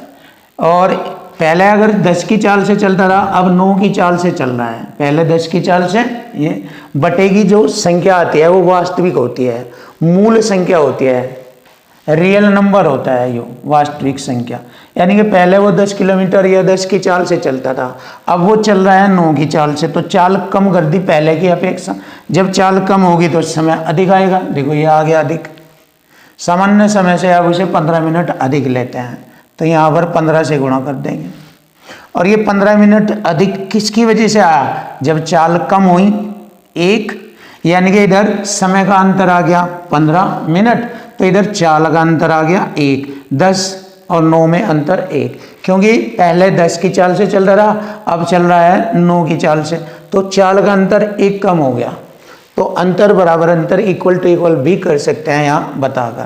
S1: और पहले अगर 10 की चाल से चलता रहा, अब 9 की चाल से चल रहा है। पहले 10 की चाल से, ये बटे की जो संख्या आती है वो वास्तविक होती है, मूल संख्या होती है, रियल नंबर होता है ये वास्तविक संख्या। यानी कि पहले वो 10 किलोमीटर या 10 की चाल से चलता था, अब वो चल रहा है 9 की चाल से, तो चाल कम कर दी पहले की अपेक्षा। जब चाल कम होगी तो समय अधिक आएगा। देखो ये आ गया अधिक, सामान्य समय से अब उसे 15 मिनट अधिक लेते हैं, तो यहाँ पर 15 से गुणा कर देंगे। और ये 15 मिनट अधिक किसकी वजह से आया? जब चाल कम हुई 1, यानी कि इधर समय का अंतर आ गया 15 मिनट, तो इधर चाल का अंतर आ गया 1, 10 और 9 में अंतर 1, क्योंकि पहले 10 की चाल से चल रहा, अब चल रहा है 9 की चाल से, तो चाल का अंतर 1 कम हो गया। तो अंतर बराबर अंतर इक्वल टू इक्वल भी कर सकते हैं यहाँ बताकर।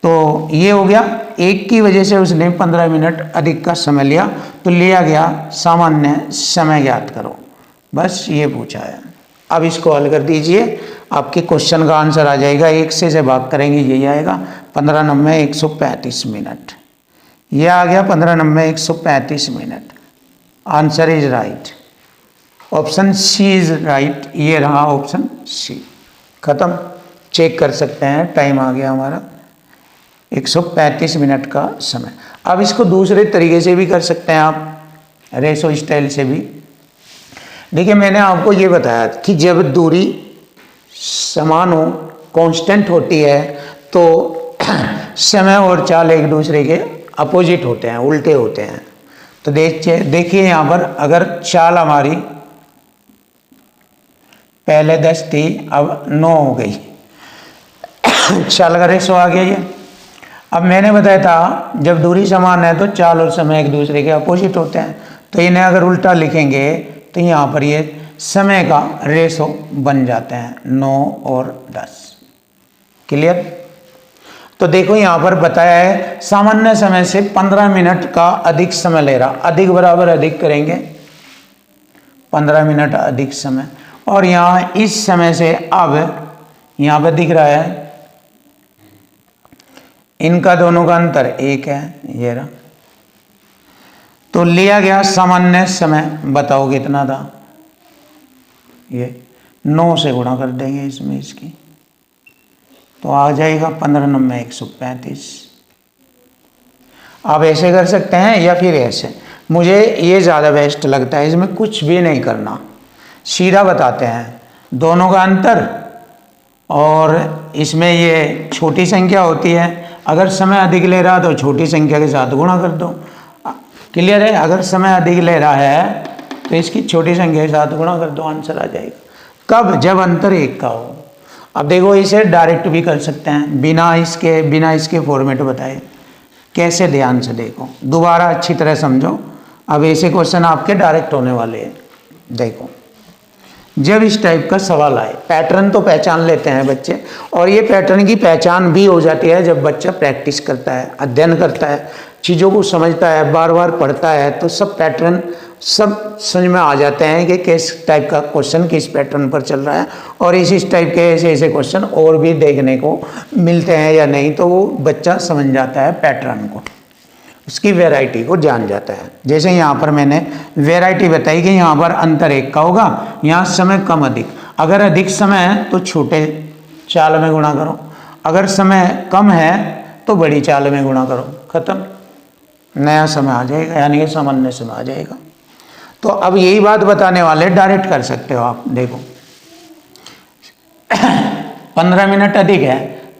S1: तो ये हो गया, 1 की वजह से उसने 15 मिनट अधिक का समय लिया, तो लिया गया सामान्य समय ज्ञात करो, बस ये पूछा है। अब इसको हल कर दीजिए, आपके क्वेश्चन का आंसर आ जाएगा। 1 से भाग करेंगे यही आएगा, 15 9 135 मिनट, ये आ गया 15 9 135 minute. Answer is right, option C is right, ये रहा ऑप्शन सी। खत्म, चेक कर सकते हैं, टाइम आ गया हमारा 135 मिनट का समय। अब इसको दूसरे तरीके से भी कर सकते हैं आप, रेशो स्टाइल से भी। देखिए मैंने आपको ये बताया कि जब दूरी समान हो, कांस्टेंट होती है, तो समय और चाल एक दूसरे के अपोजिट होते हैं, उल्टे होते हैं। तो देखिए यहाँ पर अगर चाल हमारी पहले 10 थी, अब 9 हो गई, चाल का रेशो आ गया ये। अब मैंने बताया था जब दूरी समान है तो चाल और समय एक दूसरे के अपोजिट होते हैं, तो इन्हें अगर उल्टा लिखेंगे तो यहाँ पर ये समय का रेशो बन जाते हैं 9 और 10। क्लियर? तो देखो यहाँ पर बताया है सामान्य समय से 15 मिनट का अधिक समय ले रहा, अधिक बराबर अधिक करेंगे 15 मिनट अधिक समय, और यहाँ इस समय से अब यहाँ पर दिख रहा है इनका दोनों का अंतर 1 है, ये रहा। तो लिया गया सामान्य समय, बताओ कितना था, ये 9 से गुणा कर देंगे इसमें इसकी, तो आ जाएगा 15 9 135। आप ऐसे कर सकते हैं या फिर ऐसे, मुझे ये ज़्यादा बेस्ट लगता है, इसमें कुछ भी नहीं करना, सीधा बताते हैं दोनों का अंतर, और इसमें ये छोटी संख्या होती है, अगर समय अधिक ले रहा तो छोटी संख्या के साथ गुणा कर दो। क्लियर है? अगर समय अधिक ले रहा है तो इसकी छोटी संख्या के साथ गुणा कर दो, आंसर आ जाएगा। कब? जब अंतर 1 का हो। अब देखो इसे डायरेक्ट भी कर सकते हैं बिना इसके फॉर्मेट बताए। कैसे? ध्यान से देखो, दोबारा अच्छी तरह समझो। अब ऐसे क्वेश्चन आपके डायरेक्ट होने वाले हैं। देखो जब इस टाइप का सवाल आए, पैटर्न तो पहचान लेते हैं बच्चे, और ये पैटर्न की पहचान भी हो जाती है जब बच्चा प्रैक्टिस करता है, अध्ययन करता है, चीज़ों को समझता है, बार बार पढ़ता है, तो सब पैटर्न सब समझ में आ जाते हैं कि किस टाइप का क्वेश्चन किस पैटर्न पर चल रहा है, और इस टाइप के ऐसे क्वेश्चन और भी देखने को मिलते हैं या नहीं, तो वो बच्चा समझ जाता है पैटर्न को, उसकी वैरायटी को जान जाता है। जैसे यहाँ पर मैंने वैरायटी बताई कि यहाँ पर अंतर 1 का होगा, यहाँ समय कम अधिक, अगर अधिक समय है तो छोटे चाल में गुणा करो, अगर समय कम है तो बड़ी चाल में गुणा करो, खत्म, नया समय आ जाएगा, यानी कि सामान्य समय आ जाएगा। तो अब यही बात बताने वाले डायरेक्ट कर सकते हो आप। देखो 15 मिनट अधिक है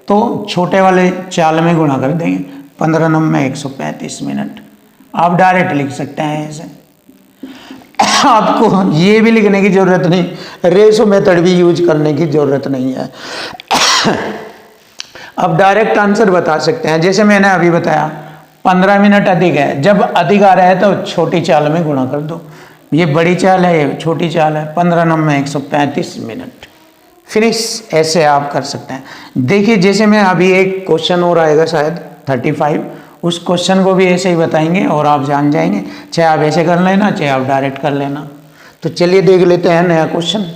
S1: तो छोटे वाले चाल में गुणा कर देंगे, 15 9 135 मिनट, आप डायरेक्ट लिख सकते हैं ऐसे। आपको ये भी लिखने की जरूरत नहीं, रेशो मेथड भी यूज करने की जरूरत नहीं है। अब डायरेक्ट आंसर बता सकते हैं, जैसे मैंने अभी बताया 15 मिनट अधिक है, जब अधिक आ रहा है तो छोटी चाल में गुणा कर दो, ये बड़ी चाल है ये छोटी चाल है, 15 9 135 मिनट, फिनिश। ऐसे आप कर सकते हैं। देखिए जैसे मैं अभी एक क्वेश्चन और आएगा शायद 35, उस क्वेश्चन को भी ऐसे ही बताएंगे और आप जान जाएंगे, चाहे आप ऐसे कर लेना चाहे आप डायरेक्ट कर लेना। तो चलिए देख लेते हैं नया क्वेश्चन।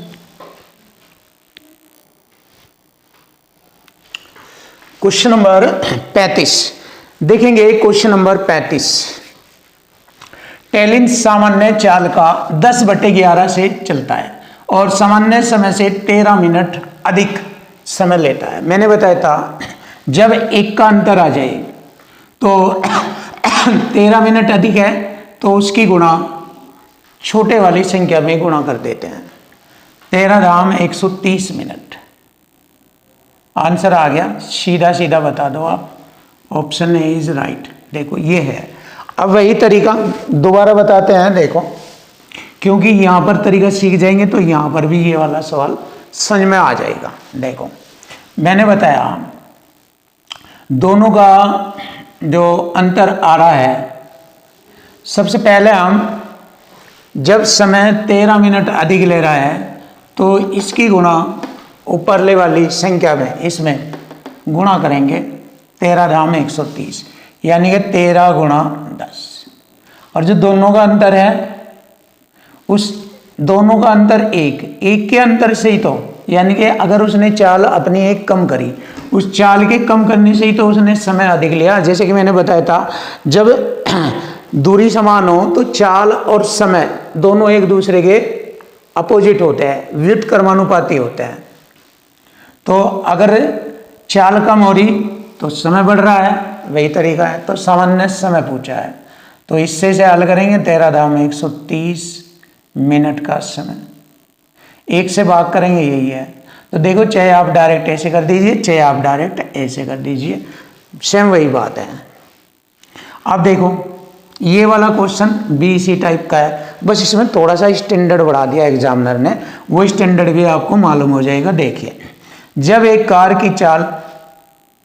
S1: क्वेश्चन नंबर 35 देखेंगे। क्वेश्चन नंबर 35, टेलिन सामान्य चाल का 10/11 से चलता है और सामान्य समय से 13 मिनट अधिक समय लेता है। मैंने बताया था जब 1 का अंतर आ जाए तो 13 मिनट अधिक है तो उसकी गुणा छोटे वाली संख्या में गुणा कर देते हैं, 13 धाम 130 मिनट। आंसर आ गया, सीधा सीधा बता दो आप, ऑप्शन ए इज राइट। देखो ये है। अब वही तरीका दोबारा बताते हैं, देखो क्योंकि यहाँ पर तरीका सीख जाएंगे तो यहाँ पर भी ये वाला सवाल समझ में आ जाएगा। देखो मैंने बताया दोनों का जो अंतर आ रहा है, सबसे पहले हम जब समय 13 मिनट अधिक ले रहा है तो इसकी गुणा ऊपरले वाली संख्या में इसमें गुणा करेंगे, 13 धाम 130, यानी कि 13 गुणा 10। और जो दोनों का अंतर है उस दोनों का अंतर 1 के अंतर से ही तो, यानी कि अगर उसने चाल अपनी 1 कम करी, उस चाल के कम करने से ही तो उसने समय अधिक लिया। जैसे कि मैंने बताया था जब दूरी समान हो तो चाल और समय दोनों एक दूसरे के अपोजिट होते हैं, व्युत्क्रमानुपाती होते हैं। तो अगर चाल कम हो रही तो समय बढ़ रहा है, वही तरीका है। तो सामान्य समय पूछा है तो इससे से हल करेंगे, 13 धाम 130 मिनट का समय 1 से भाग करेंगे, यही है। तो देखो चाहे आप डायरेक्ट ऐसे कर दीजिए चाहे आप डायरेक्ट ऐसे कर दीजिए, सेम वही बात है। अब देखो ये वाला क्वेश्चन भी इसी टाइप का है, बस इसमें थोड़ा सा स्टैंडर्ड बढ़ा दिया एग्जामिनर ने, वो स्टैंडर्ड भी आपको मालूम हो जाएगा। देखिए जब एक कार की चाल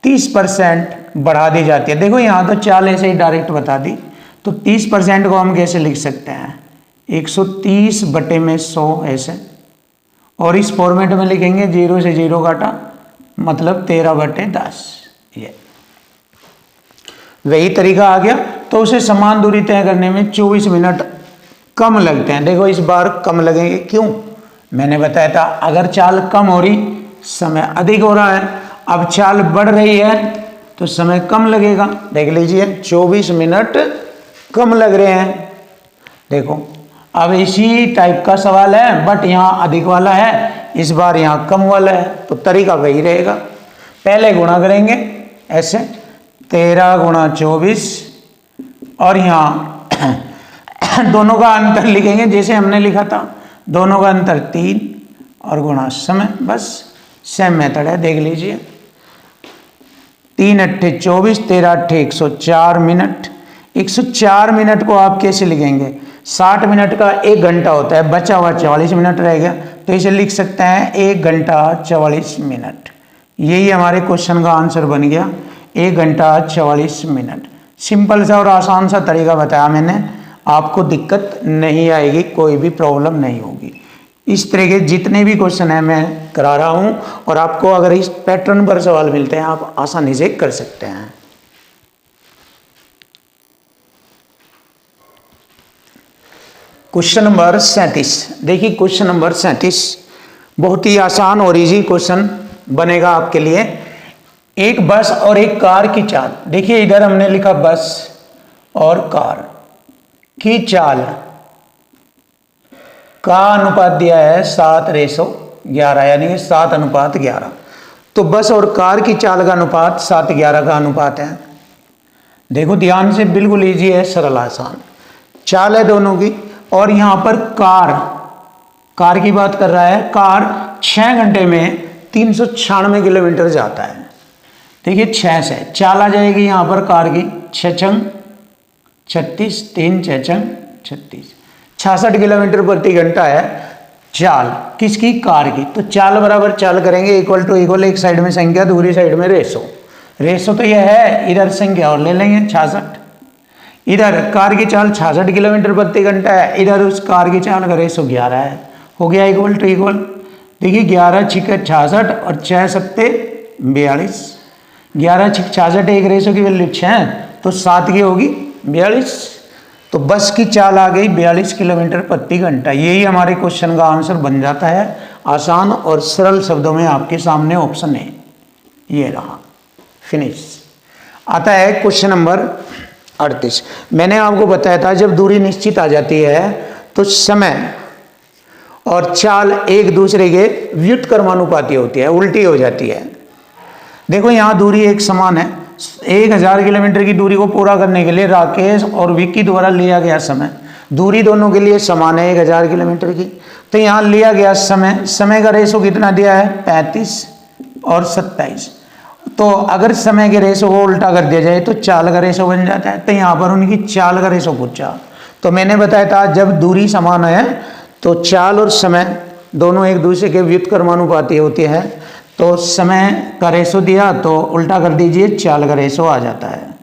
S1: 30% बढ़ा दी जाती है, देखो यहाँ तो चाल ऐसे ही डायरेक्ट बता दी, तो 30% को हम कैसे लिख सकते हैं, 130/100 ऐसे, और इस फॉर्मेट में लिखेंगे 0 से 0 काटा मतलब 13/10। ये वही तरीका आ गया। तो उसे समान दूरी तय करने में 24 मिनट कम लगते हैं। देखो इस बार कम लगेंगे, क्यों, मैंने बताया था अगर चाल कम हो रही समय अधिक हो रहा है, अब चाल बढ़ रही है तो समय कम लगेगा। देख लीजिए 24 मिनट कम लग रहे हैं। देखो अब इसी टाइप का सवाल है, बट यहाँ अधिक वाला है, इस बार यहाँ कम वाला है, तो तरीका वही रहेगा। पहले गुणा करेंगे ऐसे 13 × 24 और यहाँ दोनों का अंतर लिखेंगे जैसे हमने लिखा था, दोनों का अंतर 3 और गुणा समय, बस सेम मेथड है। देख लीजिए 3 × 8 = 24, 13 × 8 = 104 मिनट। 104 मिनट को आप कैसे लिखेंगे, 60 मिनट का 1 घंटा होता है, बचा हुआ 44 मिनट रह गया, तो इसे लिख सकते हैं 1 घंटा 44 मिनट। यही हमारे क्वेश्चन का आंसर बन गया, 1 घंटा 44 मिनट। सिंपल सा और आसान सा तरीका बताया मैंने, आपको दिक्कत नहीं आएगी, कोई भी प्रॉब्लम नहीं होगी। इस तरह के जितने भी क्वेश्चन हैं मैं करा रहा हूं, और आपको अगर इस पैटर्न पर सवाल मिलते हैं आप आसानी से कर सकते हैं। क्वेश्चन नंबर 37, देखिए क्वेश्चन नंबर 37 बहुत ही आसान और इजी क्वेश्चन बनेगा आपके लिए। एक बस और एक कार की चाल, देखिए इधर हमने लिखा बस और कार की चाल का अनुपात दिया है 7:11, यानी कि 7:11। तो बस और कार की चाल का अनुपात 7:11 का अनुपात है। देखो ध्यान से, बिल्कुल इजी है, सरल आसान चाल है दोनों की। और यहां पर कार की बात कर रहा है, कार 6 घंटे में 396 किलोमीटर जाता है। देखिए 6 से चाल आ जाएगी यहाँ पर कार की, 6×6 = 36, 3×6 = 36, 66 किलोमीटर प्रति घंटा है चाल किसकी, कार की। तो चाल बराबर चाल करेंगे, इक्वल टू इक्वल, एक साइड में संख्या दूसरी साइड में रेशो। रेशो तो यह है, इधर संख्या और ले लेंगे 66, इधर कार की चाल 66 किलोमीटर प्रति घंटा है, इधर उस कार की चाल का रेशो 11 है, हो गया इक्वल टू इक्वल। देखिए 11 × 6 = 66 और 6 × 7 = 42, 11 × 6 = 66, एक रेशो की वैल्यू 6, तो 7 की होगी 42। तो बस की चाल आ गई 42 किलोमीटर प्रति घंटा। यही हमारे क्वेश्चन का आंसर बन जाता है, आसान और सरल शब्दों में आपके सामने ऑप्शन है, ये रहा, फिनिश। आता है क्वेश्चन नंबर 38। मैंने आपको बताया था जब दूरी निश्चित आ जाती है तो समय और चाल एक दूसरे के व्युत्क्रमानुपाती होती है, उल्टी हो जाती है। देखो यहाँ दूरी एक समान है, 1000 किलोमीटर की दूरी को पूरा करने के लिए राकेश और विक्की द्वारा लिया गया समय, दूरी दोनों के लिए समान है 1000 किलोमीटर की। तो यहाँ लिया गया समय का रेशो कितना दिया है, 35 और 27। तो अगर समय के रेशो को उल्टा कर दिया जाए तो चाल का रेशो बन जाता है। तो यहाँ पर उनकी चाल का रेशो पूछा, तो मैंने बताया था जब दूरी समान है तो चाल और समय दोनों एक दूसरे के व्युत्क्रमानुपाती होती है। तो समय का रेशो दिया तो उल्टा कर दीजिए, चाल का रेशो आ जाता है।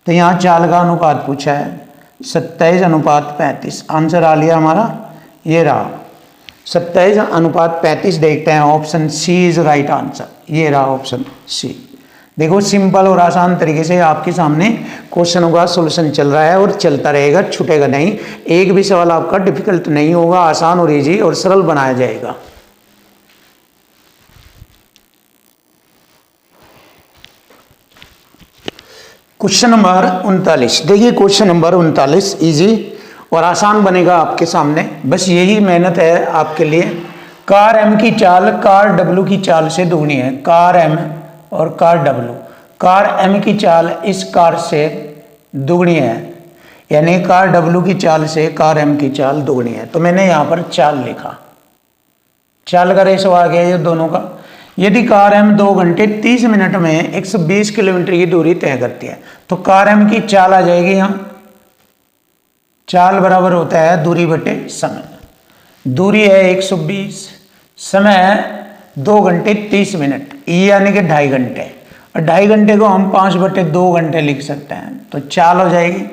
S1: तो यहाँ चाल का अनुपात पूछा है 27:35, आंसर आ लिया हमारा, ये रहा 27:35। देखते हैं, option C is right answer, ये रहा ऑप्शन सी। देखो सिंपल और आसान तरीके से आपके सामने क्वेश्चनों का सॉल्यूशन चल रहा है और चलता रहेगा, छूटेगा नहीं। एक भी सवाल आपका डिफिकल्ट नहीं होगा, आसान और इजी और सरल बनाया जाएगा। क्वेश्चन नंबर 39, देखिए क्वेश्चन नंबर 39 इजी और आसान बनेगा आपके सामने, बस यही मेहनत है आपके लिए। कार एम की चाल कार डब्ल्यू की चाल से दुगनी है, कार एम और कार डब्ल्यू। कार एम की चाल इस कार से दुगनी है, यानी कार डब्ल्यू की चाल से कार एम की चाल दुगनी है। तो मैंने यहाँ पर चाल लिखा, चाल का रेशो आ गया ये दोनों का, यदि कार एम 2 घंटे 30 मिनट में 120 किलोमीटर की दूरी तय करती है तो कार एम की चाल आ जाएगी यहाँ। चाल बराबर होता है दूरी बटे समय। दूरी है 120, समय 2 घंटे 30 मिनट, यानी कि 2.5 घंटे, और 2.5 घंटे को हम 5/2 घंटे लिख सकते हैं। तो चाल हो जाएगी,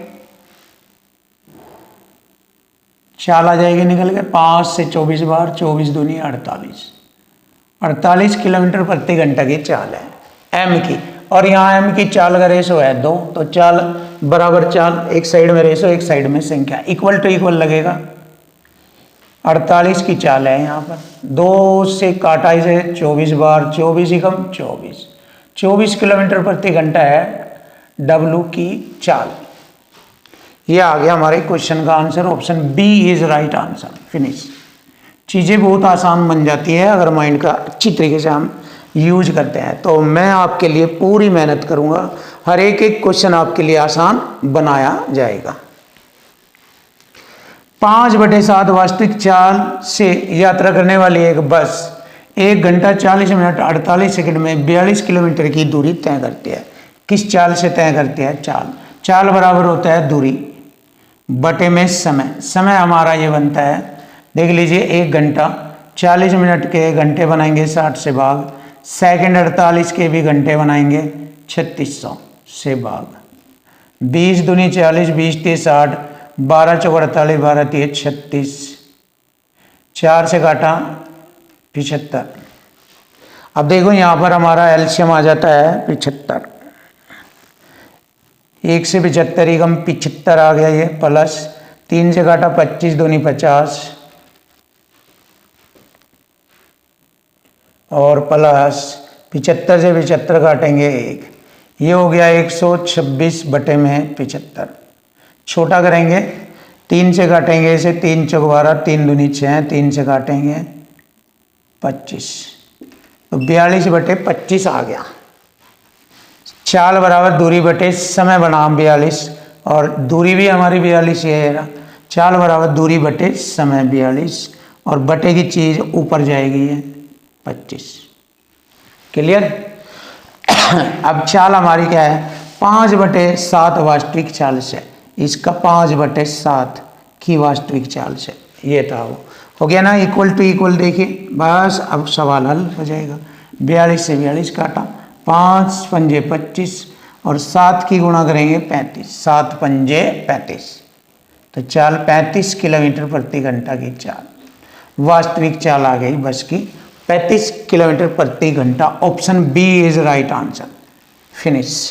S1: चाल आ जाएगी निकल के 5 से 24 बार, 24 दूनी 48 किलोमीटर प्रति घंटा की चाल है एम की। और यहाँ एम की चाल का रेशो है 2, तो चाल बराबर चाल, एक साइड में रेशो एक साइड में संख्या, इक्वल टू इक्वल लगेगा। 48 की चाल है यहाँ पर, 2 से काटा इसे 24 बार, 24 एकम 24 किलोमीटर प्रति घंटा है डब्लू की चाल। ये आ गया हमारे क्वेश्चन का answer, option B is right answer. Finish. चीज़ें बहुत आसान बन जाती है अगर माइंड का अच्छी तरीके से हम यूज करते हैं। तो मैं आपके लिए पूरी मेहनत करूंगा, हर एक क्वेश्चन आपके लिए आसान बनाया जाएगा। 5/7 वास्तविक चाल से यात्रा करने वाली एक बस 1 घंटा 40 मिनट 48 सेकंड में 42 किलोमीटर की दूरी तय करती है। किस चाल से तय करती है? चाल बराबर होता है दूरी बटे में समय। समय हमारा ये बनता है, देख लीजिए, 1 घंटा 40 मिनट के घंटे बनाएंगे 60 से भाग, सेकंड 48 के भी घंटे बनाएंगे 3600 से भाग, 20 दूनी 40, 20 तीस 60, 12 चौक 48, 12 तीस 36, 4 से काटा 75। अब देखो यहाँ पर हमारा एलसीएम आ जाता है 75, 1 से 75 एकम 75 आ गया ये, प्लस 3 से काटा 25 दूनी 50 और प्लस 75 से 75 काटेंगे 1, ये हो गया 126 बटे में 75। छोटा करेंगे, 3 से काटेंगे इसे, 3 चौक 12, 3 दूनी 6, 3 से काटेंगे 25, तो 42 बटे 25 आ गया। चाल बराबर दूरी बटे समय बना 42, और दूरी भी हमारी 42 है। चाल बराबर दूरी बटे समय 42, और बटे की चीज़ ऊपर जाएगी है 25। क्लियर? अब चाल हमारी क्या है? 5/7 वास्तविक चाल से, इसका 5/7 की वास्तविक चाल से, ये था वो। हो गया ना, इक्वल टू इक्वल। देखिए बस अब सवाल हल हो जाएगा। 42 से 42 काटा, 5 पंजे 25 और 7 की गुणा करेंगे 35, 7 पंजे 35, तो चाल 35 किलोमीटर प्रति घंटा की चाल, वास्तविक चाल आ गई बस की 35 किलोमीटर प्रति घंटा। Option B is right answer. Finish.